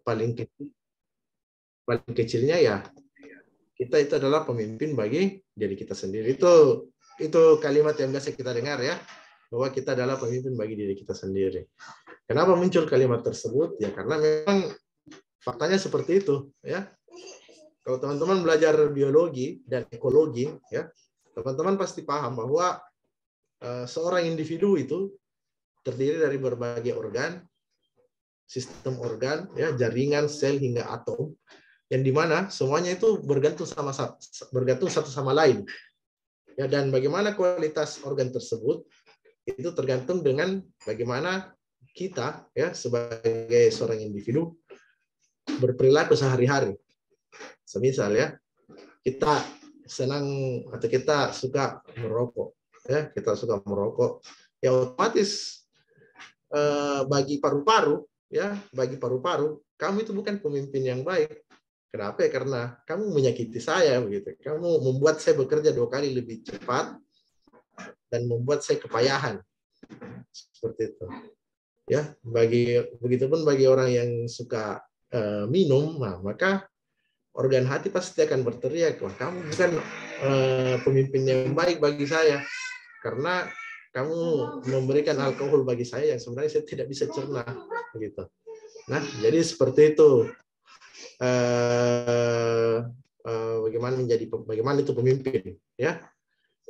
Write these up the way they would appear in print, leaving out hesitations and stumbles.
paling kecilnya ya kita itu adalah pemimpin bagi diri kita sendiri. Itu kalimat yang biasa kita dengar ya, bahwa kita adalah pemimpin bagi diri kita sendiri. Kenapa muncul kalimat tersebut? Ya karena memang faktanya seperti itu ya. Kalau teman-teman belajar biologi dan ekologi ya, teman-teman pasti paham bahwa seorang individu itu terdiri dari berbagai organ, sistem organ, ya, jaringan, sel hingga atom, yang dimana semuanya itu bergantung satu sama lain. Ya, dan bagaimana kualitas organ tersebut itu tergantung dengan bagaimana kita ya sebagai seorang individu berperilaku sehari-hari. Semisal ya, kita senang atau kita suka merokok, ya kita suka merokok, ya otomatis bagi paru-paru, ya bagi paru-paru, kamu itu bukan pemimpin yang baik. Kenapa? Karena kamu menyakiti saya, begitu. Kamu membuat saya bekerja 2 kali lebih cepat dan membuat saya kepayahan, seperti itu. Ya, begitupun bagi orang yang suka minum, nah, maka organ hati pasti akan berteriak, wah kamu bukan pemimpin yang baik bagi saya, karena kamu memberikan alkohol bagi saya yang sebenarnya saya tidak bisa cerna, begitu. Nah, jadi seperti itu. Bagaimana itu pemimpin, ya?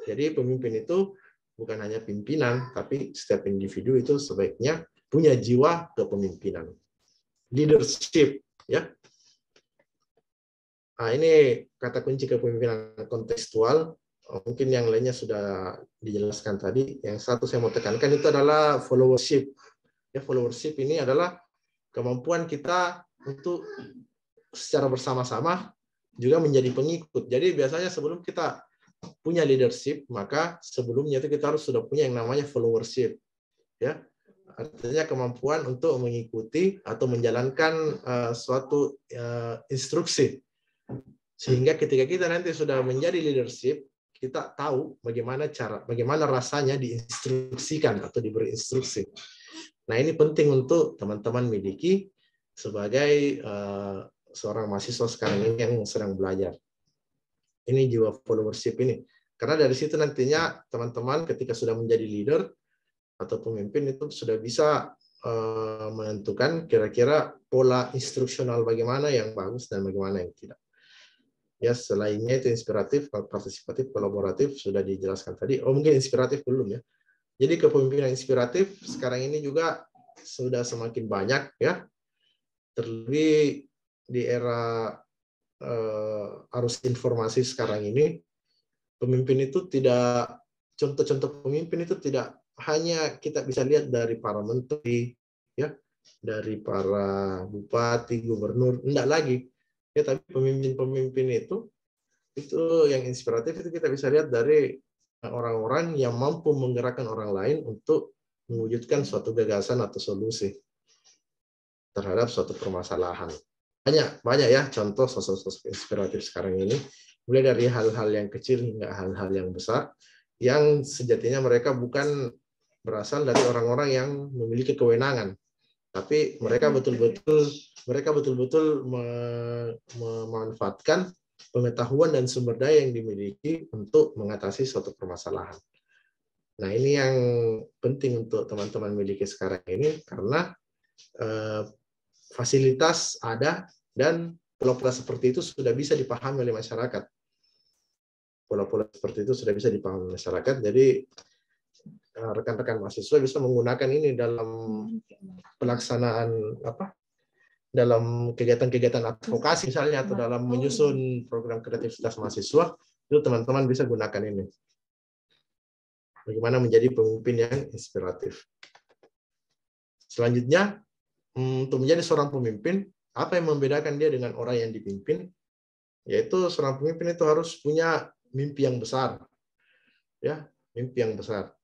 Jadi pemimpin itu bukan hanya pimpinan, tapi setiap individu itu sebaiknya punya jiwa kepemimpinan, leadership, ya. Nah, ini kata kunci kepemimpinan kontekstual. Mungkin yang lainnya sudah dijelaskan tadi. Yang satu saya mau tekankan itu adalah followership. Ya, followership ini adalah kemampuan kita untuk secara bersama-sama juga menjadi pengikut. Jadi biasanya sebelum kita punya leadership, maka sebelumnya itu kita harus sudah punya yang namanya followership. Ya, artinya kemampuan untuk mengikuti atau menjalankan suatu instruksi. Sehingga ketika kita nanti sudah menjadi leadership, kita tahu bagaimana rasanya diinstruksikan atau diberi instruksi. Nah, ini penting untuk teman-teman miliki sebagai seorang mahasiswa sekarang ini yang sedang belajar. Ini jiwa followership ini. Karena dari situ nantinya teman-teman ketika sudah menjadi leader atau pemimpin itu sudah bisa menentukan kira-kira pola instruksional bagaimana yang bagus dan bagaimana yang tidak. Ya, selainnya itu inspiratif, partisipatif, kolaboratif sudah dijelaskan tadi. Oh, mungkin inspiratif belum ya. Jadi kepemimpinan inspiratif sekarang ini juga sudah semakin banyak ya. Terlebih di era arus informasi sekarang ini, contoh-contoh pemimpin itu tidak hanya kita bisa lihat dari para menteri, ya, dari para bupati, gubernur, enggak lagi. Ya, tapi pemimpin-pemimpin itu yang inspiratif itu kita bisa lihat dari orang-orang yang mampu menggerakkan orang lain untuk mewujudkan suatu gagasan atau solusi terhadap suatu permasalahan. Banyak ya contoh sosok-sosok inspiratif sekarang ini, mulai dari hal-hal yang kecil hingga hal-hal yang besar, yang sejatinya mereka bukan berasal dari orang-orang yang memiliki kewenangan, tapi mereka betul-betul memanfaatkan pengetahuan dan sumber daya yang dimiliki untuk mengatasi suatu permasalahan. Nah, ini yang penting untuk teman-teman miliki sekarang ini, karena fasilitas ada dan pola-pola seperti itu sudah bisa dipahami oleh masyarakat. Pola-pola seperti itu sudah bisa dipahami oleh masyarakat. Jadi rekan-rekan mahasiswa bisa menggunakan ini dalam pelaksanaan dalam kegiatan-kegiatan advokasi misalnya, atau dalam menyusun program kreativitas mahasiswa, itu teman-teman bisa gunakan ini. Bagaimana menjadi pemimpin yang inspiratif. Selanjutnya, untuk menjadi seorang pemimpin, apa yang membedakan dia dengan orang yang dipimpin? Yaitu seorang pemimpin itu harus punya mimpi yang besar. Ya, mimpi yang besar.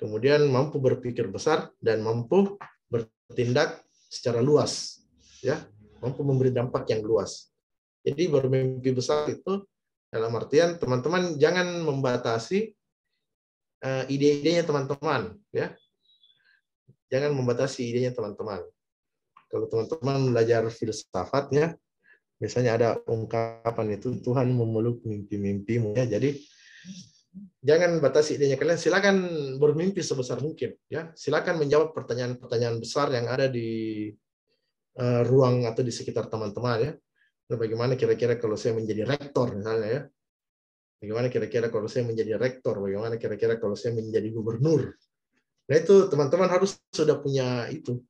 Kemudian mampu berpikir besar dan mampu bertindak secara luas. Ya, mampu memberi dampak yang luas. Jadi bermimpi besar itu dalam artian teman-teman jangan membatasi ide-idenya teman-teman, ya. Jangan membatasi idenya teman-teman. kalau teman-teman belajar filsafatnya, biasanya ada ungkapan itu, Tuhan memeluk mimpi-mimpimu. Ya, jadi jangan batasi idenya kalian. Silakan bermimpi sebesar mungkin. Ya, silakan menjawab pertanyaan-pertanyaan besar yang ada di ruang atau di sekitar teman-teman. Ya, bagaimana kira-kira kalau saya menjadi rektor misalnya, ya? Bagaimana kira-kira kalau saya menjadi rektor? Bagaimana kira-kira kalau saya menjadi gubernur? Nah, itu teman-teman harus sudah punya itu.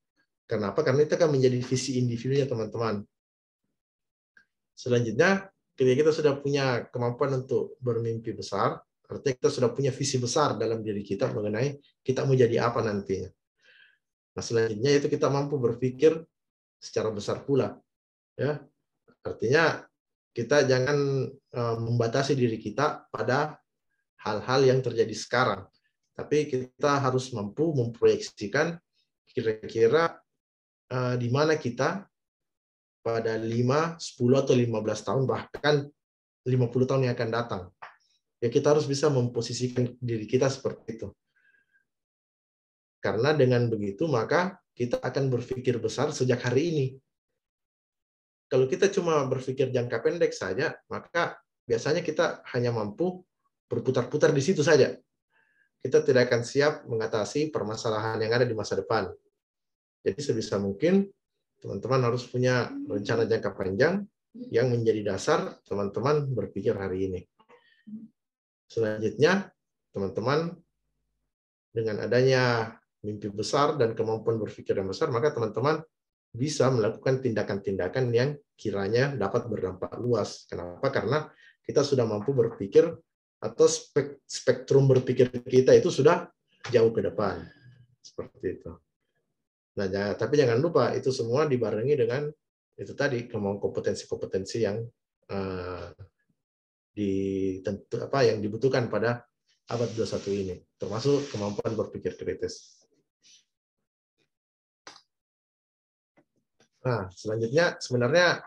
Kenapa? Karena itu akan menjadi visi individunya teman-teman. Selanjutnya, ketika kita sudah punya kemampuan untuk bermimpi besar, artinya kita sudah punya visi besar dalam diri kita mengenai kita mau jadi apa nantinya. Nah, selanjutnya itu kita mampu berpikir secara besar pula. Ya, artinya kita jangan membatasi diri kita pada hal-hal yang terjadi sekarang, tapi kita harus mampu memproyeksikan kira-kira di mana kita pada 5, 10, atau 15 tahun, bahkan 50 tahun yang akan datang. Ya, kita harus bisa memposisikan diri kita seperti itu. Karena dengan begitu, maka kita akan berpikir besar sejak hari ini. Kalau kita cuma berpikir jangka pendek saja, maka biasanya kita hanya mampu berputar-putar di situ saja. Kita tidak akan siap mengatasi permasalahan yang ada di masa depan. Jadi sebisa mungkin, teman-teman harus punya rencana jangka panjang yang menjadi dasar teman-teman berpikir hari ini. Selanjutnya, teman-teman dengan adanya mimpi besar dan kemampuan berpikir yang besar, maka teman-teman bisa melakukan tindakan-tindakan yang kiranya dapat berdampak luas. Kenapa? Karena kita sudah mampu berpikir atau spektrum berpikir kita itu sudah jauh ke depan. Seperti itu. Nah, tapi jangan lupa itu semua dibarengi dengan itu tadi kemampuan kompetensi-kompetensi yang yang dibutuhkan pada abad 21 ini, termasuk kemampuan berpikir kritis. Nah, selanjutnya sebenarnya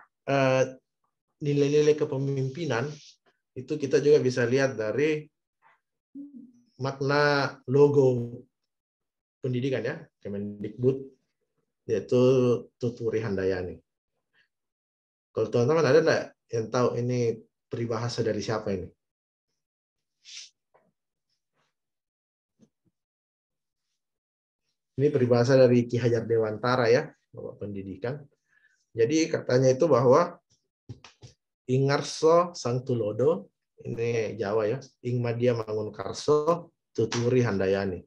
nilai-nilai kepemimpinan itu kita juga bisa lihat dari makna logo pendidikan ya, Kemendikbud, yaitu Tuturi Handayani. Kalau teman-teman ada nggak yang tahu ini peribahasa dari siapa ini? Ini peribahasa dari Ki Hajar Dewantara ya, Bapak Pendidikan. Jadi katanya itu bahwa Ingarso Sang Tulodo, ini Jawa ya, Ingmadia Mangun Karso, Tuturi Handayani.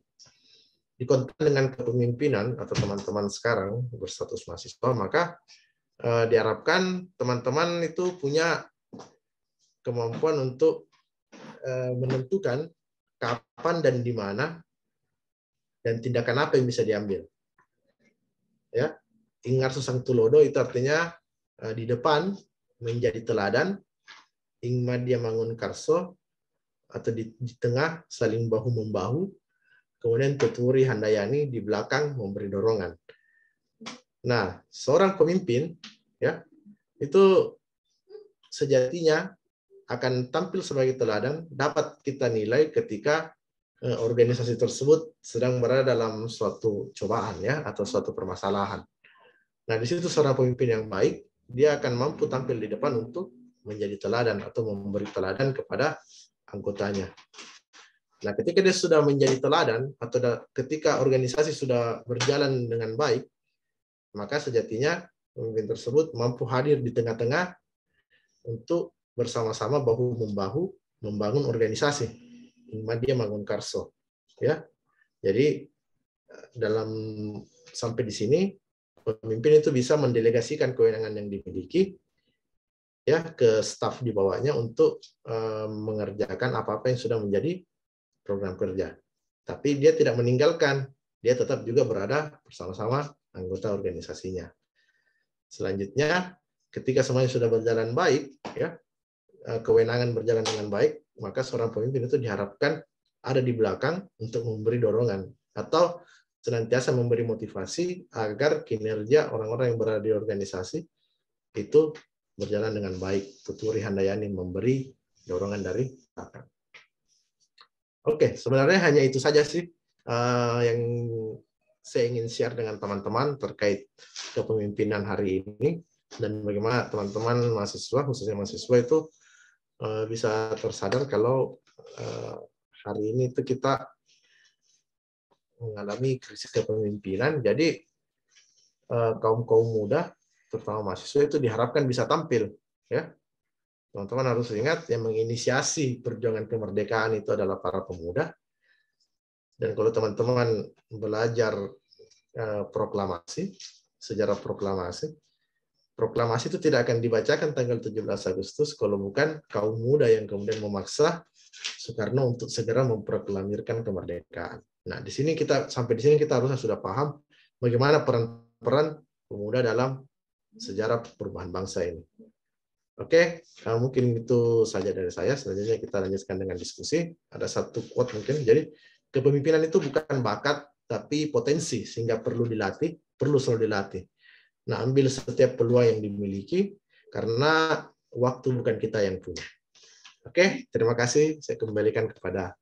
Dikonten dengan kepemimpinan atau teman-teman sekarang berstatus mahasiswa, maka diharapkan teman-teman itu punya kemampuan untuk menentukan kapan dan di mana dan tindakan apa yang bisa diambil. Ya, Ingarso Sang Tulodo itu artinya di depan menjadi teladan, Ingmadia Mangun Karso atau di tengah saling bahu membahu, kemudian Tuturi Handayani di belakang memberi dorongan. Nah, seorang pemimpin ya itu sejatinya akan tampil sebagai teladan, dapat kita nilai ketika organisasi tersebut sedang berada dalam suatu cobaan ya atau suatu permasalahan. Nah, di situ seorang pemimpin yang baik, dia akan mampu tampil di depan untuk menjadi teladan atau memberi teladan kepada anggotanya. Nah, ketika dia sudah menjadi teladan atau ketika organisasi sudah berjalan dengan baik, maka sejatinya pemimpin tersebut mampu hadir di tengah-tengah untuk bersama-sama bahu-membahu membangun organisasi. Ingmadia Mangun Karso. Ya. Jadi dalam sampai di sini pemimpin itu bisa mendelegasikan kewenangan yang dimiliki ya ke staf di bawahnya untuk mengerjakan apa-apa yang sudah menjadi program kerja. Tapi dia tidak meninggalkan, dia tetap juga berada bersama-sama anggota organisasinya. Selanjutnya, ketika semuanya sudah berjalan baik, ya kewenangan berjalan dengan baik, maka seorang pemimpin itu diharapkan ada di belakang untuk memberi dorongan atau senantiasa memberi motivasi agar kinerja orang-orang yang berada di organisasi itu berjalan dengan baik. Tuturi Handayani memberi dorongan dari belakang. Oke, sebenarnya hanya itu saja sih yang saya ingin share dengan teman-teman terkait kepemimpinan hari ini dan bagaimana teman-teman mahasiswa, khususnya mahasiswa itu bisa tersadar kalau hari ini itu kita mengalami krisis kepemimpinan. Jadi kaum muda, terutama mahasiswa itu diharapkan bisa tampil, ya. Teman-teman harus ingat yang menginisiasi perjuangan kemerdekaan itu adalah para pemuda. Dan kalau teman-teman belajar proklamasi, sejarah proklamasi itu tidak akan dibacakan tanggal 17 Agustus kalau bukan kaum muda yang kemudian memaksa Soekarno untuk segera memproklamirkan kemerdekaan. Nah, sampai di sini kita harusnya sudah paham bagaimana peran pemuda dalam sejarah perubahan bangsa ini. Oke, mungkin itu saja dari saya. Selanjutnya kita lanjutkan dengan diskusi. Ada satu quote mungkin. Jadi, kepemimpinan itu bukan bakat, tapi potensi, sehingga perlu selalu dilatih. Nah, ambil setiap peluang yang dimiliki, karena waktu bukan kita yang punya. Oke, terima kasih. Saya kembalikan kepada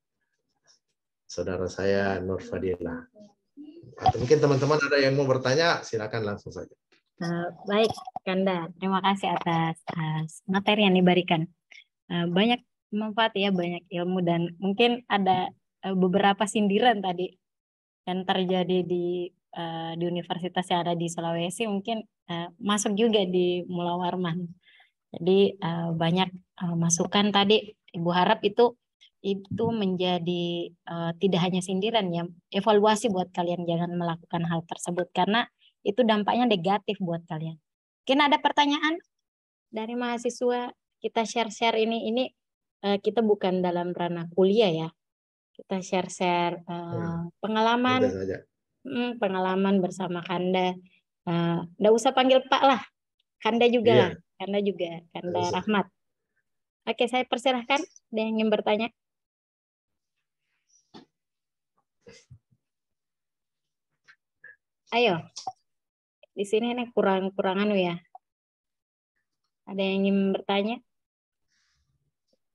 saudara saya, Nur Fadila. Atau mungkin teman-teman ada yang mau bertanya, silakan langsung saja. Baik, Kanda. Terima kasih atas materi yang diberikan. Banyak manfaat ya, banyak ilmu, dan mungkin ada beberapa sindiran tadi yang terjadi di universitas yang ada di Sulawesi, mungkin masuk juga di Mula Warman. Jadi banyak masukan tadi. Ibu harap itu menjadi tidak hanya sindiran ya, evaluasi buat kalian, jangan melakukan hal tersebut karena itu dampaknya negatif buat kalian. Mungkin ada pertanyaan dari mahasiswa, kita share-share ini kita bukan dalam ranah kuliah ya, kita share-share pengalaman bersama Kanda. Nggak usah panggil Pak lah, Kanda juga lah, Kanda Rahmat. Oke, saya persilahkan, ada yang ingin bertanya? Ayo. Di sini ini kurang ya. Ada yang ingin bertanya?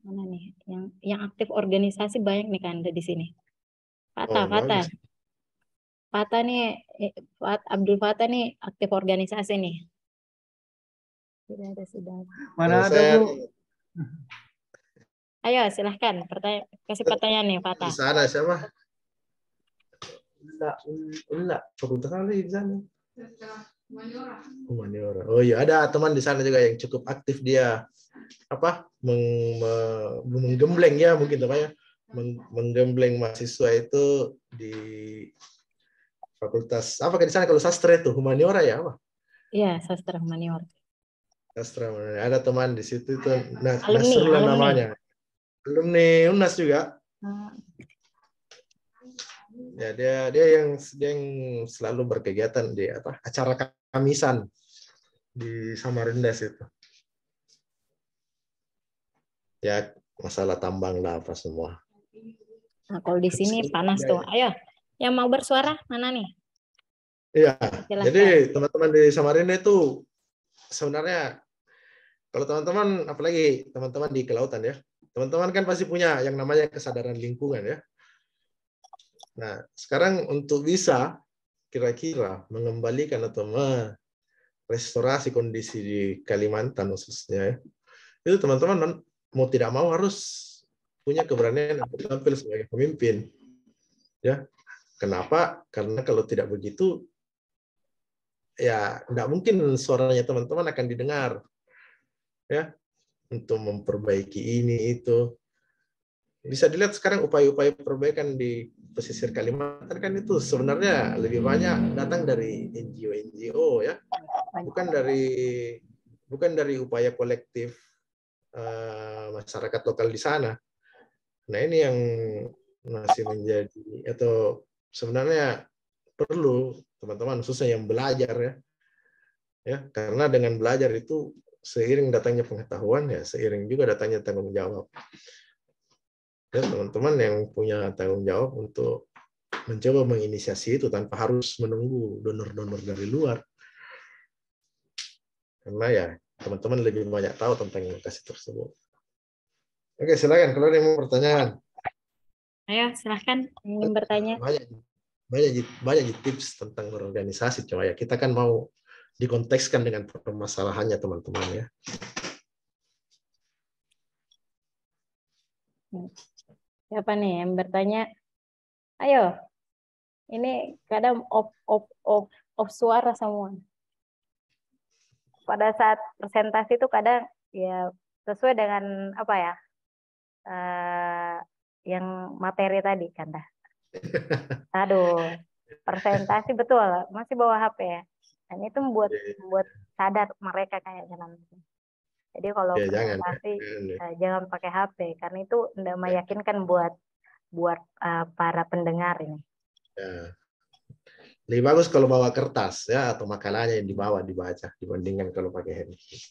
Mana nih? Yang aktif organisasi banyak nih Kanda di sini. Fata nih, Abdul Fatah nih aktif organisasi nih. Tidak ada sudah. Mana ada, Bu? Ayo silahkan, kasih pertanyaan nih Fatah. Di sana siapa? Enggak, fakultas apa di sana? Humaniora. Oh iya, ada teman di sana juga yang cukup aktif, dia menggembleng ya, mungkin namanya menggembleng mahasiswa itu di fakultas apa di sana, kalau sastra itu humaniora ya apa? Iya, sastra humaniora. Sastra humaniora. Ada teman di situ itu, alumni namanya. Alumni UNAS juga. Ya, dia yang selalu berkegiatan di acara kamisan di Samarinda situ. Ya, masalah tambang lah apa semua. Nah, kalau di sini panas tuh. Ayo, yang mau bersuara mana nih? Iya. Jadi teman-teman di Samarinda itu sebenarnya, kalau teman-teman, apalagi teman-teman di kelautan ya, teman-teman kan pasti punya yang namanya kesadaran lingkungan ya. Nah, sekarang untuk bisa kira-kira mengembalikan atau merestorasi kondisi di Kalimantan khususnya, itu teman-teman mau tidak mau harus punya keberanian untuk tampil sebagai pemimpin. Ya, kenapa? Karena kalau tidak begitu, ya tidak mungkin suaranya teman-teman akan didengar. Ya, untuk memperbaiki ini itu. Bisa dilihat sekarang upaya-upaya perbaikan di pesisir Kalimantan kan itu sebenarnya lebih banyak datang dari NGO ya, bukan dari upaya kolektif masyarakat lokal di sana. Nah, ini yang masih menjadi, atau sebenarnya perlu teman-teman khususnya yang belajar ya, karena dengan belajar itu seiring datangnya pengetahuan ya, seiring juga datangnya tanggung jawab. Ya, teman-teman yang punya tanggung jawab untuk mencoba menginisiasi itu tanpa harus menunggu donor-donor dari luar. Karena ya teman-teman lebih banyak tahu tentang lokasi tersebut. Oke, silakan kalau ada yang mau pertanyaan. Ayo, silahkan ingin bertanya. banyak tips tentang berorganisasi, coba ya. Kita kan mau dikontekskan dengan permasalahannya teman-teman ya. Siapa nih yang bertanya? Ayo, ini kadang off suara semua. Pada saat presentasi itu kadang ya sesuai dengan apa ya, yang materi tadi kan dah. Aduh, presentasi betul masih bawa HP ya. Dan itu membuat sadar mereka kayaknya nanti. Jadi kalau Ya, presentasi jangan pakai HP karena itu tidak meyakinkan buat para pendengar ini. Ya. Lebih bagus kalau bawa kertas ya, atau makalahnya yang dibaca dibandingkan kalau pakai handphone.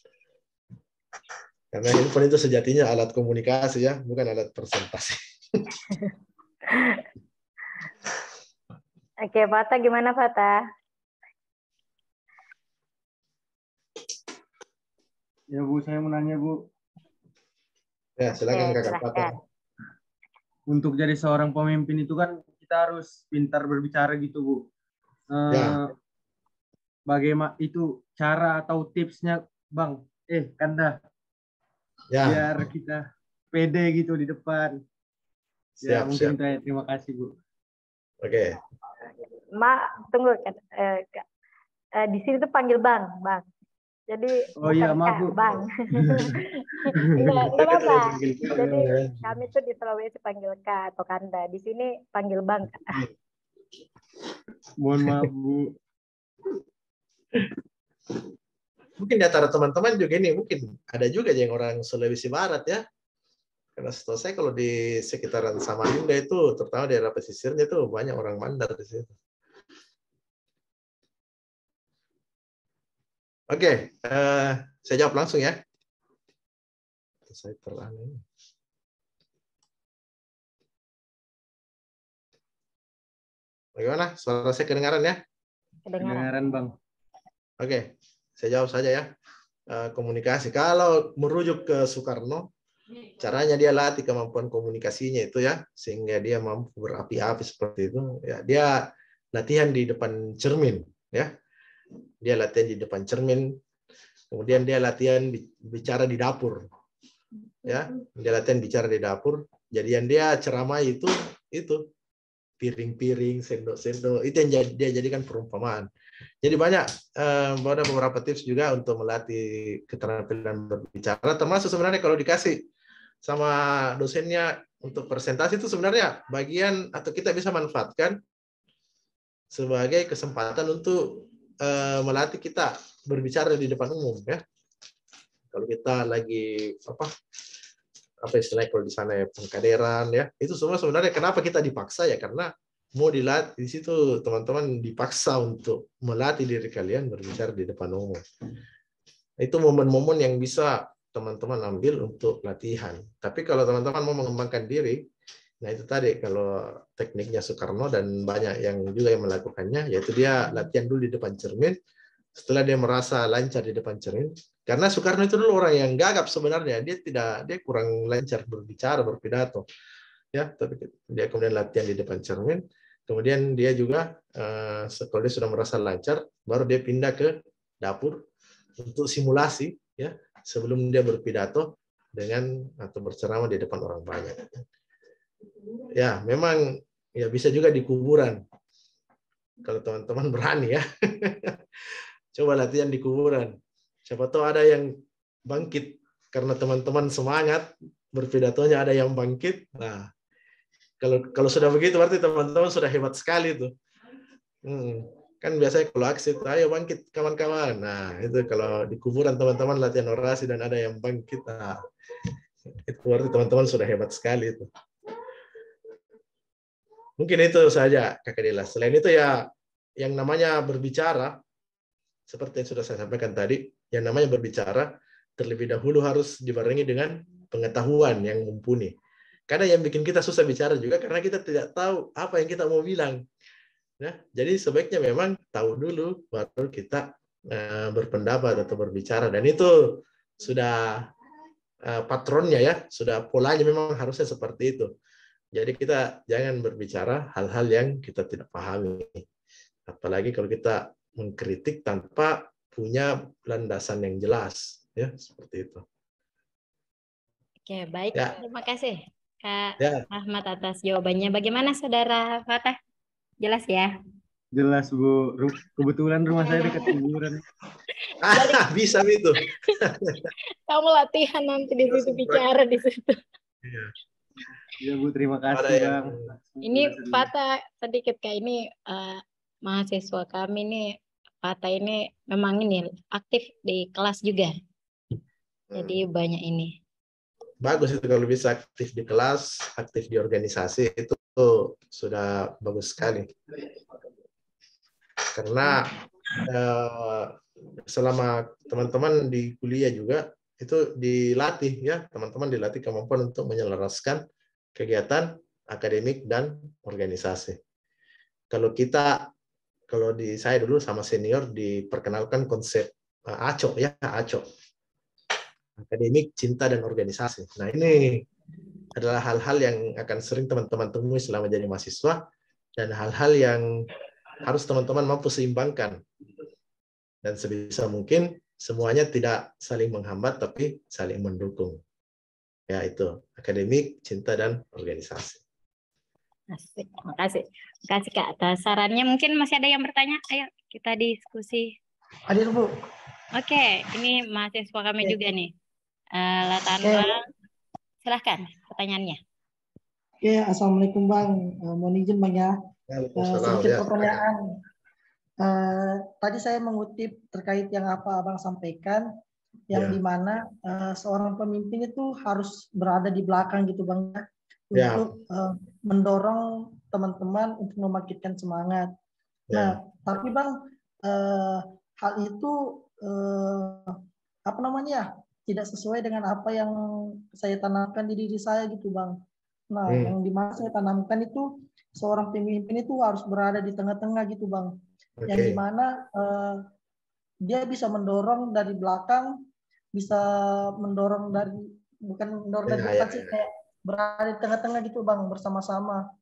Karena handphone itu sejatinya alat komunikasi ya, bukan alat presentasi. Oke, Fata gimana Fata? Ya Bu, saya mau nanya Bu. Ya, silakan Kakak Fata. Untuk jadi seorang pemimpin itu kan kita harus pintar berbicara gitu Bu. Ya. Bagaimana itu cara atau tipsnya Bang? Kanda. Ya. Biar kita pede gitu di depan. Ya, mungkin itu ya. Terima kasih Bu. Oke. Tunggu. Di sini tuh panggil Bang. Jadi iya, maaf, Bu. Bang. Enggak apa-apa. Jadi kami tuh di Sulawesi panggil Kak atau Kanda. Di sini panggil Bang. Mohon maaf, Bu. Mungkin di antara teman-teman juga ini mungkin ada juga yang orang Sulawesi Barat ya. Karena setahu saya kalau di sekitaran Samarinda itu, terutama daerah pesisirnya itu banyak orang Mandar di situ. Oke, saya jawab langsung ya. Saya terang. Bagaimana? Suara saya kedengaran ya? Kedengaran Bang. Oke, saya jawab saja ya. Komunikasi. Kalau merujuk ke Soekarno, caranya dia latih kemampuan komunikasinya itu ya, sehingga dia mampu berapi-api seperti itu. Ya, dia latihan di depan cermin, ya. Dia latihan di depan cermin. Kemudian dia latihan bicara di dapur, ya. Dia latihan bicara di dapur. Jadian dia ceramah itu piring-piring, sendok-sendok, itu yang dia jadikan perumpamaan. Jadi banyak ada beberapa tips juga untuk melatih keterampilan berbicara, termasuk sebenarnya kalau dikasih sama dosennya untuk presentasi itu sebenarnya bagian atau kita bisa manfaatkan sebagai kesempatan untuk melatih kita berbicara di depan umum ya. Kalau kita lagi apa istilahnya kalau di sana ya pengkaderan ya, itu semua sebenarnya kenapa kita dipaksa ya, karena mau dilatih di situ teman-teman dipaksa untuk melatih diri kalian berbicara di depan umum. Itu momen-momen yang bisa teman-teman ambil untuk latihan. Tapi kalau teman-teman mau mengembangkan diri, nah itu tadi kalau tekniknya Soekarno dan banyak yang juga yang melakukannya, yaitu dia latihan dulu di depan cermin. Setelah dia merasa lancar di depan cermin, karena Soekarno itu dulu orang yang gagap sebenarnya, dia kurang lancar berbicara, berpidato, ya. Tapi dia kemudian latihan di depan cermin, kemudian dia juga kalau dia sudah merasa lancar, baru dia pindah ke dapur untuk simulasi, ya, sebelum dia berpidato dengan atau berceramah di depan orang banyak. Ya, memang ya bisa juga di kuburan, kalau teman-teman berani ya. Coba latihan di kuburan. Siapa tahu ada yang bangkit karena teman-teman semangat berpidatonya, ada yang bangkit. Nah, kalau sudah begitu berarti teman-teman sudah hebat sekali tuh. Kan biasanya kalau aksi itu, ayo bangkit kawan-kawan. Nah, itu kalau di kuburan teman-teman latihan orasi dan ada yang bangkit. Nah, itu berarti teman-teman sudah hebat sekali itu. Mungkin itu saja Kakak Dila. Selain itu ya yang namanya berbicara, seperti yang sudah saya sampaikan tadi, yang namanya berbicara terlebih dahulu harus dibarengi dengan pengetahuan yang mumpuni. Karena yang bikin kita susah bicara juga karena kita tidak tahu apa yang kita mau bilang. Nah, jadi sebaiknya memang tahu dulu baru kita berpendapat atau berbicara. Dan itu sudah patronnya ya, sudah polanya memang harusnya seperti itu. Jadi kita jangan berbicara hal-hal yang kita tidak pahami. Apalagi kalau kita mengkritik tanpa punya landasan yang jelas, ya seperti itu. Oke, baik. Ya. Terima kasih Kak Ya. Ahmad atas jawabannya. Bagaimana Saudara Fatah? Jelas ya? Jelas Bu, kebetulan rumah saya dekat kuburan. Bisa itu. Kamu latihan nanti di situ bicara di situ. Iya. Ya Bu, terima kasih Ada yang... Bang. Ini Fatah sedikit Kak, ini mahasiswa kami nih, Fatah ini memang ini aktif di kelas juga. Jadi banyak ini. Bagus itu kalau bisa aktif di kelas, aktif di organisasi, itu sudah bagus sekali. Karena selama teman-teman di kuliah juga itu dilatih ya, teman-teman dilatih kemampuan untuk menyelaraskan kegiatan akademik dan organisasi. Kalau di saya dulu sama senior diperkenalkan konsep ACO ya, ACO. Akademik, cinta, dan organisasi. Nah, ini adalah hal-hal yang akan sering teman-teman temui selama jadi mahasiswa dan hal-hal yang harus teman-teman mampu seimbangkan. Dan sebisa mungkin semuanya tidak saling menghambat tapi saling mendukung. Ya, itu akademik, cinta, dan organisasi. Asik. Terima kasih. Terima kasih Kak atas sarannya. Mungkin masih ada yang bertanya? Ayo kita diskusi. Hadir Bu. Oke, ini mahasiswa kami juga nih. Latan Bang, silahkan pertanyaannya. Oke, Assalamualaikum Bang. Mohon izin Bang ya. Sedikit pertanyaan. Tadi saya mengutip terkait yang apa Abang sampaikan, yang dimana seorang pemimpin itu harus berada di belakang gitu Bang ya, untuk mendorong teman-teman untuk membangkitkan semangat. Nah, tapi Bang, hal itu apa namanya? Tidak sesuai dengan apa yang saya tanamkan di diri saya gitu Bang. Nah, yang dimana saya tanamkan itu seorang pemimpin itu harus berada di tengah-tengah gitu Bang. Yang dimana dia bisa mendorong dari belakang, bisa mendorong dari, bukan mendorong dari belakang sih, kayak berada di tengah-tengah gitu Bang, bersama-sama.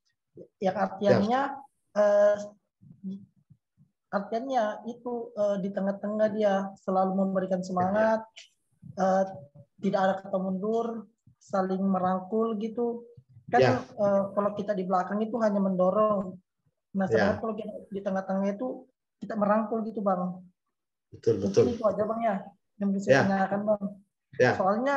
Yang artinya itu di tengah-tengah dia selalu memberikan semangat, tidak ada kata mundur, saling merangkul gitu. Kan kalau kita di belakang itu hanya mendorong. Nah, sedangkan kalau kita di tengah-tengah itu kita merangkul gitu Bang. Betul. Mungkin itu aja Bang ya yang bisa saya tanyakan Bang. Soalnya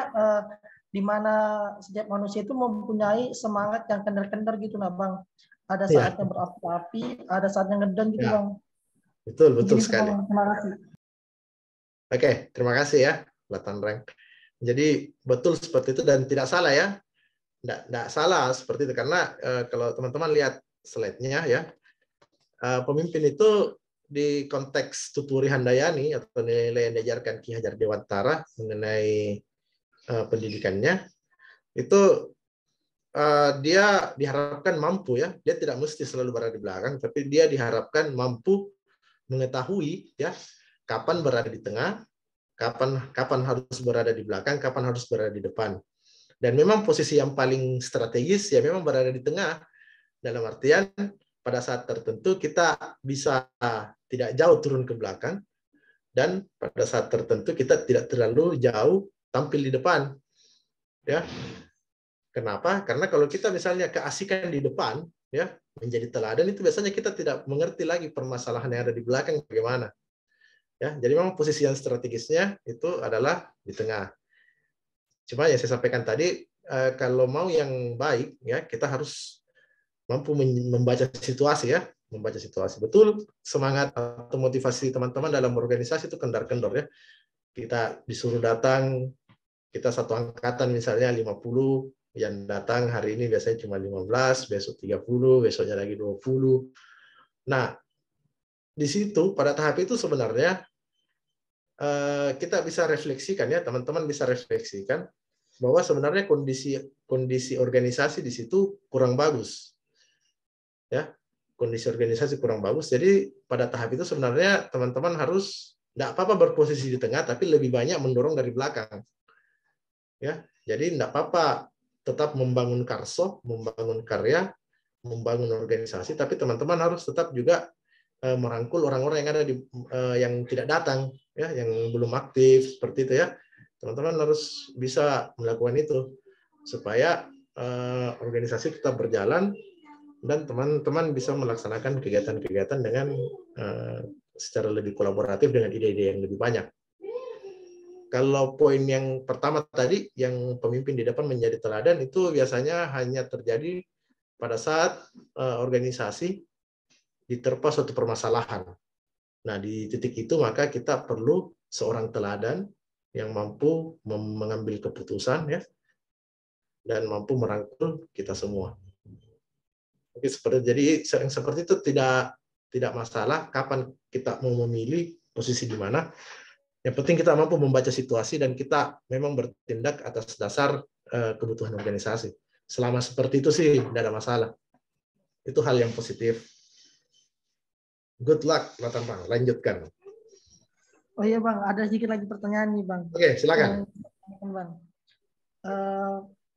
di mana setiap manusia itu mempunyai semangat yang kendor-kendor gitu nah Bang. Ada saatnya berapi-api, ada saatnya ngedon gitu Bang. Betul sekali. Bang, terima kasih. Oke, terima kasih ya, Latan Reng. Jadi betul seperti itu dan tidak salah ya. Tidak salah seperti itu karena kalau teman-teman lihat slide-nya ya, pemimpin itu di konteks Tuturi Handayani atau nilai yang diajarkan Ki Hajar Dewantara mengenai pendidikannya itu dia diharapkan mampu ya, dia tidak mesti selalu berada di belakang, tapi dia diharapkan mampu mengetahui ya kapan berada di tengah, kapan harus berada di belakang, kapan harus berada di depan. Dan memang posisi yang paling strategis ya memang berada di tengah, dalam artian pada saat tertentu kita bisa tidak jauh turun ke belakang dan pada saat tertentu kita tidak terlalu jauh tampil di depan. Ya. Kenapa? Karena kalau kita misalnya keasikan di depan ya menjadi teladan, itu biasanya kita tidak mengerti lagi permasalahan yang ada di belakang bagaimana. Ya, jadi memang posisi yang strategisnya itu adalah di tengah. Cuma yang saya sampaikan tadi, kalau mau yang baik, ya kita harus mampu membaca situasi ya, membaca situasi. Betul, semangat atau motivasi teman-teman dalam organisasi itu kendor-kendor ya. Kita disuruh datang, kita satu angkatan misalnya 50, yang datang hari ini biasanya cuma 15, besok 30, besoknya lagi 20. Nah, di situ pada tahap itu sebenarnya kita bisa refleksikan ya, teman-teman bisa refleksikan bahwa sebenarnya kondisi organisasi di situ kurang bagus. Ya, kondisi organisasi kurang bagus. Jadi pada tahap itu sebenarnya teman-teman harus tidak apa-apa berposisi di tengah, tapi lebih banyak mendorong dari belakang. Ya, jadi tidak apa-apa tetap membangun karso, membangun karya, membangun organisasi, tapi teman-teman harus tetap juga merangkul orang-orang yang ada yang tidak datang, ya, yang belum aktif seperti itu ya. Teman-teman harus bisa melakukan itu supaya organisasi tetap berjalan dan teman-teman bisa melaksanakan kegiatan-kegiatan dengan secara lebih kolaboratif dengan ide-ide yang lebih banyak. Kalau poin yang pertama tadi, yang pemimpin di depan menjadi teladan, itu biasanya hanya terjadi pada saat organisasi diterpa suatu permasalahan. Nah, di titik itu maka kita perlu seorang teladan yang mampu mengambil keputusan, ya, dan mampu merangkul kita semua. Oke, jadi yang seperti itu tidak masalah kapan kita mau memilih posisi di mana. Yang penting kita mampu membaca situasi dan kita memang bertindak atas dasar kebutuhan organisasi. Selama seperti itu sih tidak ada masalah. Itu hal yang positif. Good luck, Bang. Lanjutkan. Oh iya Bang, ada sedikit lagi pertanyaan nih Bang. Oke, silakan. Bang.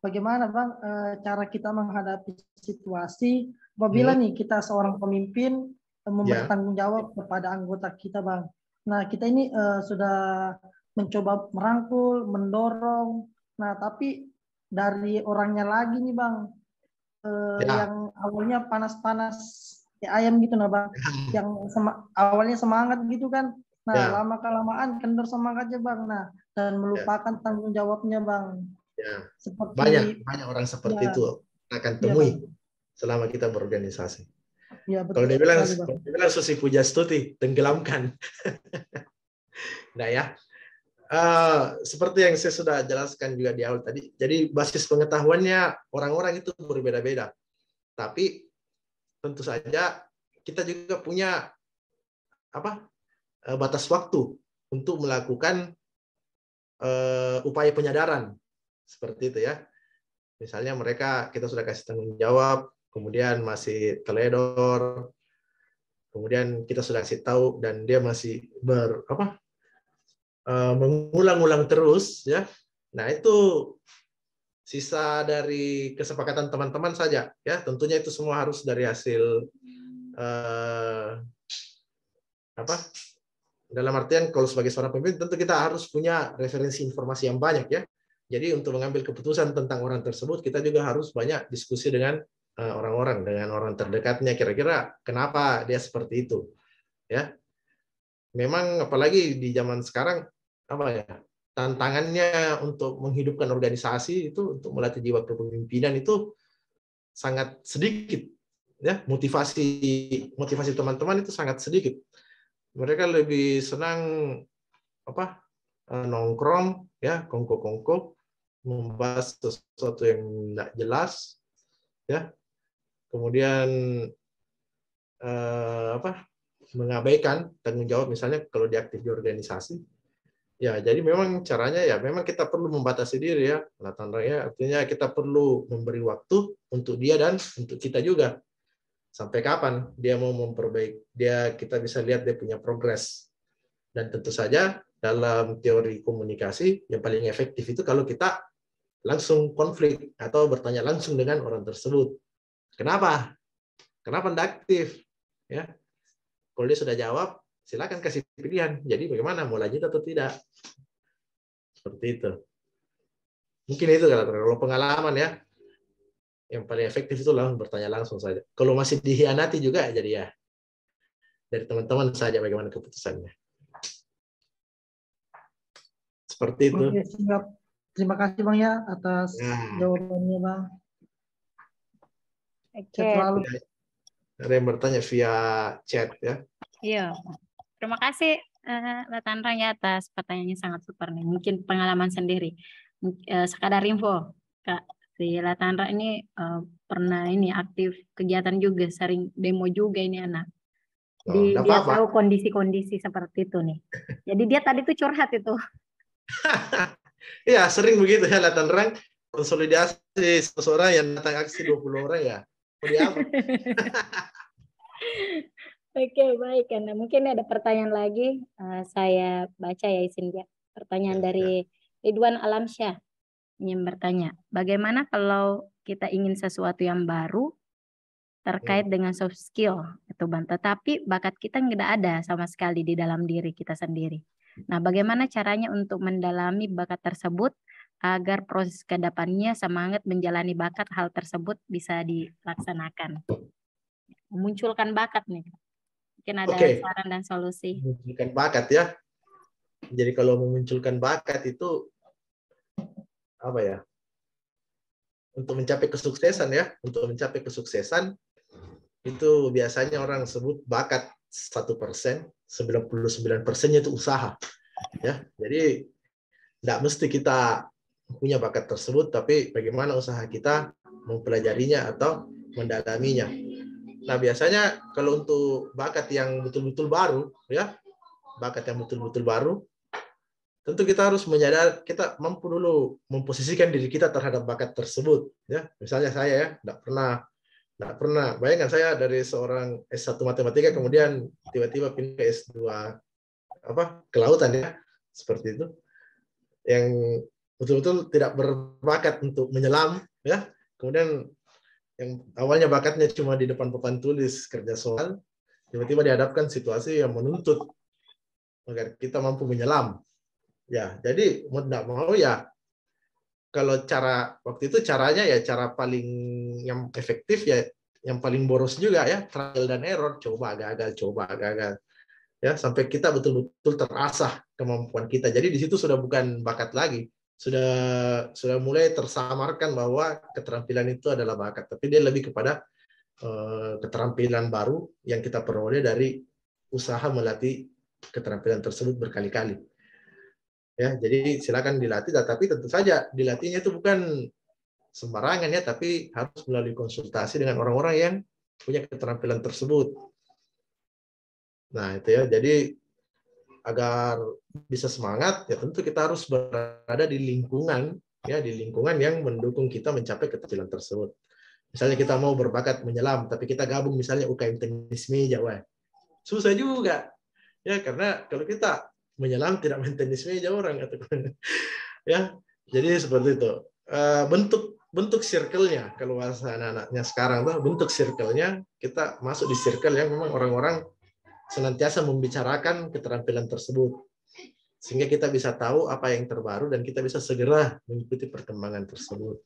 Bagaimana Bang cara kita menghadapi situasi apabila nih kita seorang pemimpin memberi tanggung jawab kepada anggota kita Bang. Nah, kita ini sudah mencoba merangkul, mendorong. Nah, tapi dari orangnya lagi nih Bang, yang awalnya panas-panas kayak ayam gitu nah Bang, yang awalnya semangat gitu kan. Nah, lama-kelamaan kendor semangatnya Bang. Nah, dan melupakan tanggung jawabnya Bang. Ya. Seperti, banyak orang seperti itu akan temui selama kita berorganisasi. Ya, kalau dia bilang Susi Pujastuti, tenggelamkan. Nah ya, seperti yang saya sudah jelaskan juga di awal tadi, jadi basis pengetahuannya orang-orang itu berbeda-beda. Tapi tentu saja kita juga punya batas waktu untuk melakukan upaya penyadaran seperti itu ya. Misalnya kita sudah kasih tanggung jawab, kemudian masih teledor, kemudian kita sudah kasih tahu dan dia masih mengulang-ulang terus ya. Nah, itu sisa dari kesepakatan teman-teman saja ya. Tentunya itu semua harus dari hasil dalam artian kalau sebagai seorang pemimpin tentu kita harus punya referensi informasi yang banyak ya. Jadi untuk mengambil keputusan tentang orang tersebut kita juga harus banyak diskusi dengan orang-orang, dengan orang terdekatnya, kira-kira kenapa dia seperti itu ya. Memang apalagi di zaman sekarang tantangannya untuk menghidupkan organisasi itu, untuk melatih jiwa kepemimpinan itu sangat sedikit ya. Motivasi teman-teman itu sangat sedikit. Mereka lebih senang nongkrong ya, kongko-kongko, membahas sesuatu yang tidak jelas ya, kemudian mengabaikan tanggung jawab misalnya kalau dia aktif di organisasi ya. Jadi memang caranya ya memang kita perlu membatasi diri ya, artinya kita perlu memberi waktu untuk dia dan untuk kita juga, sampai kapan dia mau memperbaiki, kita bisa lihat dia punya progres. Dan tentu saja dalam teori komunikasi yang paling efektif itu kalau kita langsung konflik atau bertanya langsung dengan orang tersebut. Kenapa tidak aktif? Ya, kalau dia sudah jawab, silakan kasih pilihan. Jadi bagaimana, mau lanjut atau tidak? Seperti itu. Mungkin itu kalau pengalaman ya. Yang paling efektif itu langsung bertanya langsung saja. Kalau masih dikhianati juga, jadi ya dari teman-teman saja bagaimana keputusannya. Seperti itu. Oke, siap. Terima kasih Bang ya atas jawabannya Bang. Oke. Ada yang bertanya via chat ya. Iya. Terima kasih Latanrang ya atas pertanyaannya, sangat super nih. Mungkin pengalaman sendiri. Sekadar info, Kak, si Latanrang ini pernah ini aktif kegiatan juga, sering demo juga ini anak. Dia tahu kondisi-kondisi seperti itu nih. Jadi dia tadi tuh curhat itu. Iya, sering begitu ya Latanrang, konsolidasi seseorang yang datang aksi 20 orang ya. Oke, baik. Karena mungkin ada pertanyaan lagi, saya baca ya izin ya. Pertanyaan dari Ridwan Alamsyah. ingin bertanya, bagaimana kalau kita ingin sesuatu yang baru terkait dengan soft skill itu Bang, tetapi bakat kita nggak ada sama sekali di dalam diri kita sendiri. Nah, bagaimana caranya untuk mendalami bakat tersebut agar proses kedepannya semangat menjalani bakat hal tersebut bisa dilaksanakan? Memunculkan bakat nih. Mungkin ada saran dan solusi. Memunculkan bakat ya. Jadi kalau memunculkan bakat itu apa ya? Untuk mencapai kesuksesan ya. Untuk mencapai kesuksesan itu biasanya orang sebut bakat 1%, 99%-nya itu usaha. Ya, jadi tidak mesti kita punya bakat tersebut, tapi bagaimana usaha kita mempelajarinya atau mendalaminya. Nah, biasanya kalau untuk bakat yang betul-betul baru, ya, bakat yang betul-betul baru, tentu kita harus menyadari, kita mampu dulu memposisikan diri kita terhadap bakat tersebut. Ya, misalnya saya ya, tidak pernah. Bayangkan saya dari seorang S1 matematika, kemudian tiba-tiba pindah ke S2 kelautan ya, seperti itu. Yang betul-betul tidak berbakat untuk menyelam, ya. Kemudian yang awalnya bakatnya cuma di depan papan tulis kerja soal, tiba-tiba dihadapkan situasi yang menuntut agar kita mampu menyelam. Ya, jadi mau tidak mau ya, kalau cara waktu itu caranya ya cara paling yang efektif ya, yang paling boros juga ya, trial dan error, coba gagal, ya sampai kita betul-betul terasah kemampuan kita. Jadi di situ sudah bukan bakat lagi, sudah mulai tersamarkan bahwa keterampilan itu adalah bakat, tapi dia lebih kepada keterampilan baru yang kita peroleh dari usaha melatih keterampilan tersebut berkali-kali. Ya, jadi silakan dilatih, tapi tentu saja dilatihnya itu bukan sembarangan ya, tapi harus melalui konsultasi dengan orang-orang yang punya keterampilan tersebut. Nah, itu ya. Jadi agar bisa semangat ya tentu kita harus berada di lingkungan yang mendukung kita mencapai keterampilan tersebut. Misalnya kita mau berbakat menyelam, tapi kita gabung misalnya UKM tenis meja, wah, susah juga. Ya, karena kalau kita menyelam tidak main tenis meja orang atau ya. Jadi seperti itu. Bentuk circle-nya, kalau bahasa anak-anaknya sekarang tuh, bentuk circle-nya kita masuk di circle yang memang orang-orang senantiasa membicarakan keterampilan tersebut, sehingga kita bisa tahu apa yang terbaru dan kita bisa segera mengikuti perkembangan tersebut.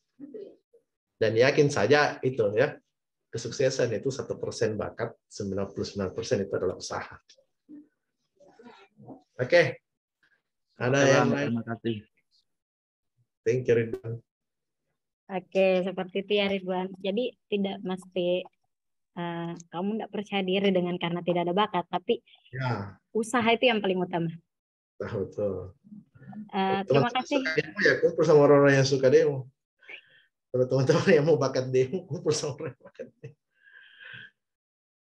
Dan yakin saja itu ya, kesuksesan itu 1% bakat, 99% itu adalah usaha. Oke. Ada yang lain? Terima kasih. Thank you, Ridwan. Oke, seperti itu ya Ridwan. Jadi tidak mesti kamu tidak percaya diri dengan karena tidak ada bakat, tapi ya, usaha itu yang paling utama. Betul. Terima kasih. Demo ya, kumpul sama orang-orang yang suka demo. Kalau teman-teman yang mau bakat demo, kumpul sama orang yang bakat demo.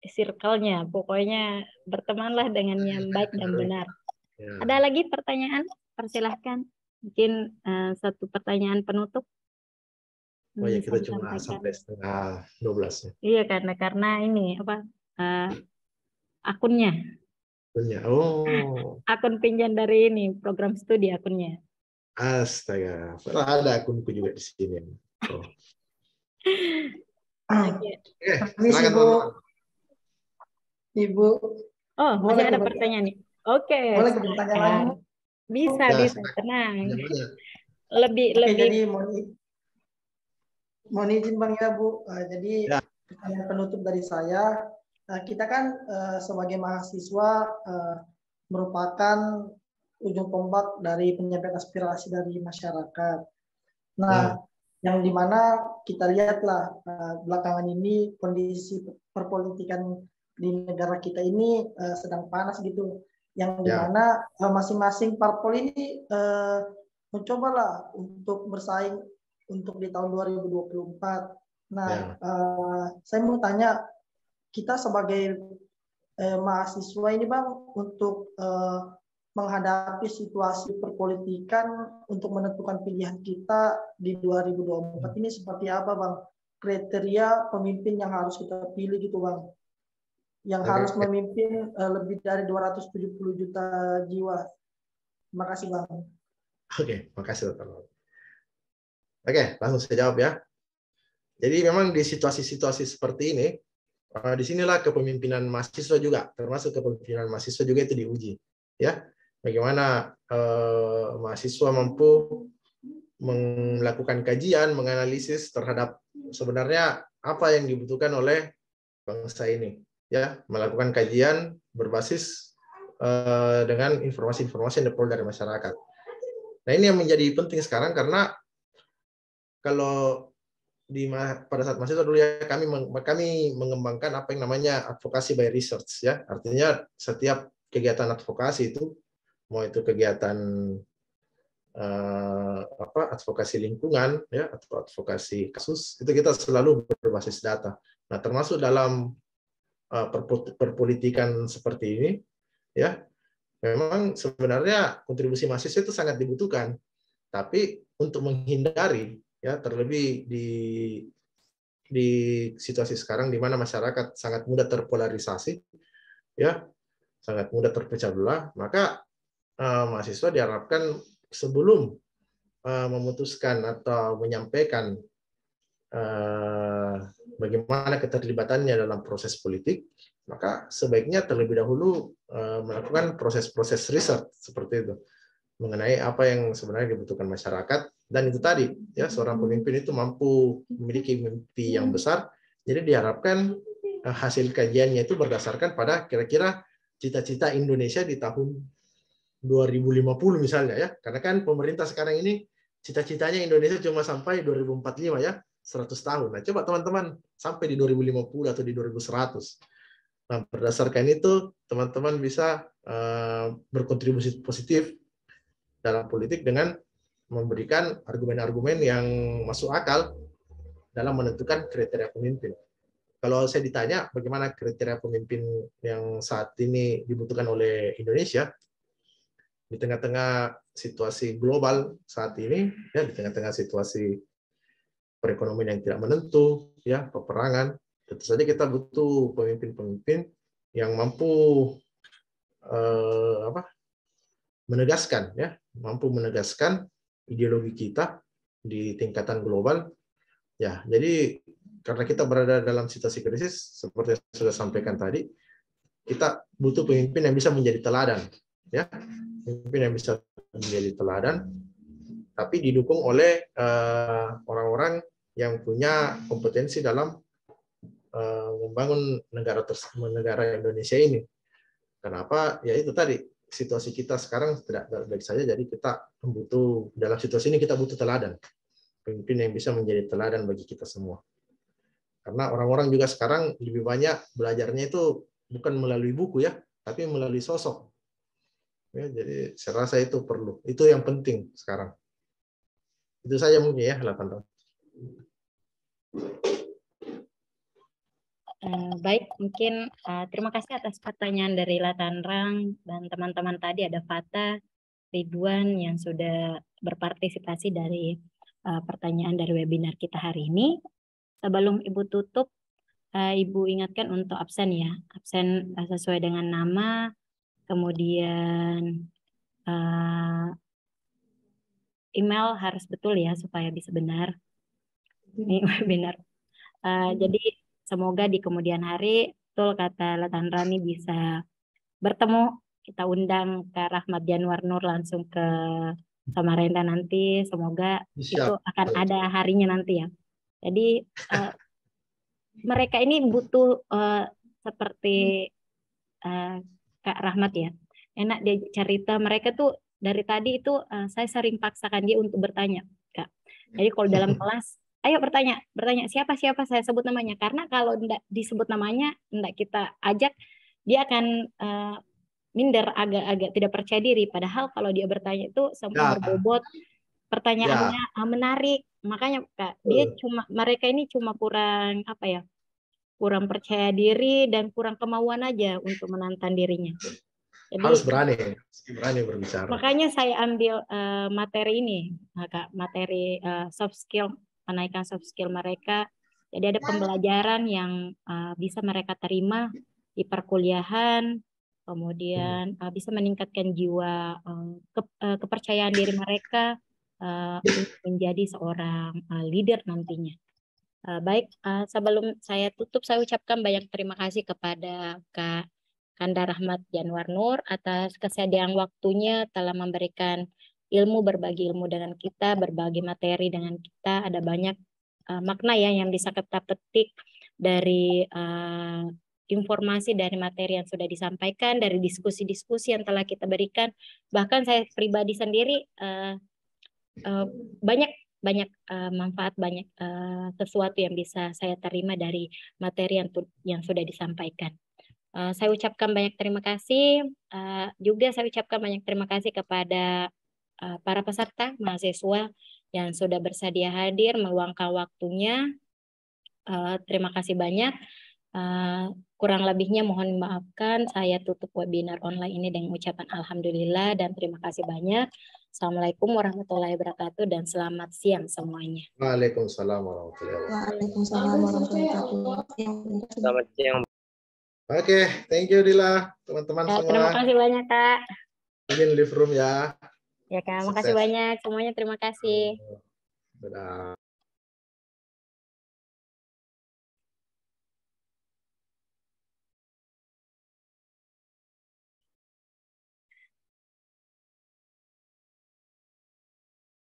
Circle-nya, pokoknya bertemanlah dengan yang baik dan benar. Ya. Ada lagi pertanyaan? Persilahkan. Mungkin satu pertanyaan penutup. Oh ya, kita cuma sampai setengah 12 ya. Iya, karena ini apa akunnya. Oh. Akun pinjam dari ini program studi akunnya. Astaga, ada akunku juga di sini. Oh. Silakan Ibu. Oh, masih ada pertanyaan nih. Oke. Boleh bertanya lagi? Bisa, tenang. Lebih. Jadi mohon izin Bang ya Bu. Jadi pertanyaan penutup dari saya, kita kan sebagai mahasiswa merupakan ujung tombak dari penyampaian aspirasi dari masyarakat. Nah, yang dimana kita lihatlah belakangan ini kondisi perpolitikan di negara kita ini sedang panas gitu, yang dimana masing-masing parpol ini mencobalah untuk bersaing untuk di tahun 2024. Nah, saya mau tanya, kita sebagai mahasiswa ini Bang, untuk menghadapi situasi perpolitikan untuk menentukan pilihan kita di 2024 ini seperti apa Bang? Kriteria pemimpin yang harus kita pilih gitu Bang, yang harus memimpin lebih dari 270 juta jiwa. Terima kasih Bang. Oke, makasih Dr. Oke, langsung saya jawab ya. Jadi memang di situasi-situasi seperti ini, disinilah kepemimpinan mahasiswa juga, termasuk kepemimpinan mahasiswa juga itu diuji. Ya, bagaimana mahasiswa mampu melakukan kajian, menganalisis terhadap sebenarnya apa yang dibutuhkan oleh bangsa ini. Ya, melakukan kajian berbasis dengan informasi-informasi yang diperoleh dari masyarakat. Nah, ini yang menjadi penting sekarang karena kalau pada saat mahasiswa dulu ya kami mengembangkan apa yang namanya advokasi by research ya. Artinya setiap kegiatan advokasi itu mau itu kegiatan advokasi lingkungan ya atau advokasi kasus itu kita selalu berbasis data. Nah, termasuk dalam perpolitikan seperti ini ya. Memang sebenarnya kontribusi mahasiswa itu sangat dibutuhkan. Tapi untuk menghindari ya terlebih di situasi sekarang di mana masyarakat sangat mudah terpolarisasi ya sangat mudah terpecah belah, maka mahasiswa diharapkan sebelum memutuskan atau menyampaikan bagaimana keterlibatannya dalam proses politik, maka sebaiknya terlebih dahulu melakukan proses-proses riset seperti itu mengenai apa yang sebenarnya dibutuhkan masyarakat. Dan itu tadi ya seorang pemimpin itu mampu memiliki mimpi yang besar, jadi diharapkan hasil kajiannya itu berdasarkan pada kira-kira cita-cita Indonesia di tahun 2050 misalnya ya, karena kan pemerintah sekarang ini cita-citanya Indonesia cuma sampai 2045 ya, 100 tahun. Nah, coba teman-teman sampai di 2050 atau di 2100. Nah, berdasarkan itu teman-teman bisa berkontribusi positif dalam politik dengan memberikan argumen-argumen yang masuk akal dalam menentukan kriteria pemimpin. Kalau saya ditanya bagaimana kriteria pemimpin yang saat ini dibutuhkan oleh Indonesia di tengah-tengah situasi global saat ini, ya di tengah-tengah situasi perekonomian yang tidak menentu, ya peperangan, tentu saja kita butuh pemimpin-pemimpin yang mampu menegaskan ya, mampu menegaskan ideologi kita di tingkatan global. Ya, jadi karena kita berada dalam situasi krisis seperti yang sudah sampaikan tadi, kita butuh pemimpin yang bisa menjadi teladan, ya, pemimpin yang bisa menjadi teladan, tapi didukung oleh orang-orang yang punya kompetensi dalam membangun negara Indonesia ini. Kenapa? Ya itu tadi. Situasi kita sekarang tidak baik saja, jadi kita butuh dalam situasi ini kita butuh teladan, pemimpin yang bisa menjadi teladan bagi kita semua. Karena orang-orang juga sekarang lebih banyak belajarnya itu bukan melalui buku ya, tapi melalui sosok. Ya, jadi saya rasa itu perlu, itu yang penting sekarang. Itu saja mungkin ya, 8 tahun. Baik, mungkin terima kasih atas pertanyaan dari Latanrang dan teman-teman tadi, ada Fata, Ridwan yang sudah berpartisipasi dari pertanyaan dari webinar kita hari ini. Sebelum Ibu tutup, Ibu ingatkan untuk absen ya, absen sesuai dengan nama, kemudian email harus betul ya supaya bisa benar. Ini webinar. Jadi semoga di kemudian hari, betul kata Latanrani, bisa bertemu. Kita undang Kak Rahmat Januar Nur langsung ke Samarinda nanti. Semoga itu akan ada harinya nanti ya. Jadi mereka ini butuh seperti Kak Rahmat ya. Enak dia cerita, mereka tuh dari tadi itu saya sering paksakan dia untuk bertanya, Kak. Jadi kalau dalam kelas, ayo bertanya siapa saya sebut namanya, karena kalau tidak disebut namanya, tidak kita ajak, dia akan minder, agak-agak tidak percaya diri. Padahal kalau dia bertanya itu semua berbobot, pertanyaannya menarik. Makanya Kak, mereka ini cuma kurang kurang percaya diri dan kurang kemauan aja untuk menantang dirinya. Jadi, harus berani berbicara. Makanya saya ambil materi ini, Kak, materi soft skill, menaikkan soft skill mereka. Jadi ada pembelajaran yang bisa mereka terima di perkuliahan, kemudian bisa meningkatkan jiwa kepercayaan diri mereka, menjadi seorang leader nantinya. Baik, sebelum saya tutup, saya ucapkan banyak terima kasih kepada Kak Kanda Rahmat Janwar Nur atas kesediaan waktunya telah memberikan ilmu, berbagi ilmu dengan kita, berbagi materi dengan kita. Ada banyak makna ya yang bisa kita petik dari informasi dari materi yang sudah disampaikan, dari diskusi-diskusi yang telah kita berikan. Bahkan saya pribadi sendiri banyak manfaat, banyak sesuatu yang bisa saya terima dari materi yang sudah disampaikan. Saya ucapkan banyak terima kasih. Juga saya ucapkan banyak terima kasih kepada para peserta, mahasiswa yang sudah bersedia hadir, meluangkan waktunya. Terima kasih banyak. Kurang lebihnya mohon dimaafkan. Saya tutup webinar online ini dengan ucapan alhamdulillah dan terima kasih banyak. Assalamualaikum warahmatullahi wabarakatuh dan selamat siang semuanya. Waalaikumsalam warahmatullahi wabarakatuh. Waalaikumsalam warahmatullahi wabarakatuh. Selamat siang. Oke, thank you Dila, teman-teman semua. Terima kasih banyak Kak. Ingin live room ya. Ya Kak, makasih banyak semuanya, terima kasih. Dadah.